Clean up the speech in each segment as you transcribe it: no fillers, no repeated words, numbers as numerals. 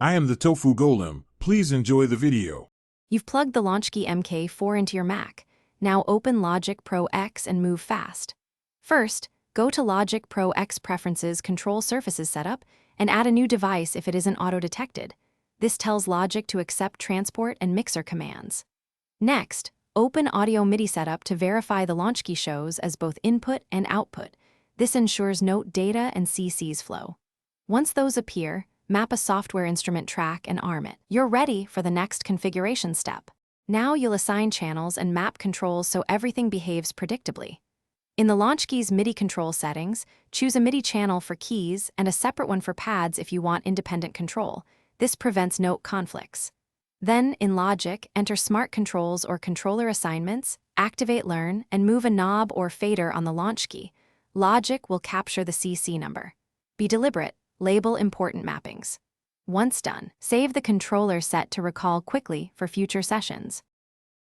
I am the Tofu Golem. Please enjoy the video. You've plugged the Launchkey MK4 into your Mac. Now open Logic Pro X and move fast. First, go to Logic Pro X Preferences Control Surfaces Setup and add a new device if it isn't auto-detected. This tells Logic to accept transport and mixer commands. Next, open Audio MIDI Setup to verify the Launchkey shows as both input and output. This ensures note data and CC's flow. Once those appear, map a software instrument track and arm it. You're ready for the next configuration step. Now you'll assign channels and map controls so everything behaves predictably. In the Launchkey's MIDI control settings, choose a MIDI channel for keys and a separate one for pads if you want independent control. This prevents note conflicts. Then, in Logic, enter Smart Controls or Controller Assignments, activate Learn, and move a knob or fader on the Launchkey. Logic will capture the CC number. Be deliberate. Label important mappings. Once done, save the controller set to recall quickly for future sessions.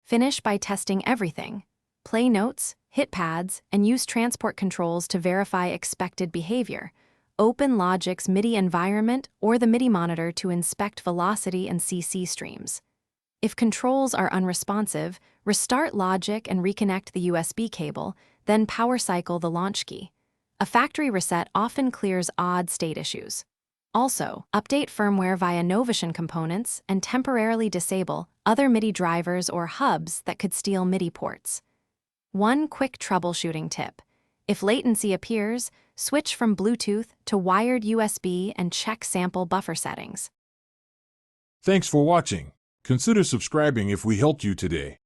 Finish by testing everything. Play notes, hit pads, and use transport controls to verify expected behavior. Open Logic's MIDI environment or the MIDI monitor to inspect velocity and CC streams. If controls are unresponsive, restart Logic and reconnect the USB cable, then power cycle the Launchkey. A factory reset often clears odd state issues. Also, update firmware via Novation components and temporarily disable other MIDI drivers or hubs that could steal MIDI ports. One quick troubleshooting tip. If latency appears, switch from Bluetooth to wired USB and check sample buffer settings. Thanks for watching. Consider subscribing if we helped you today.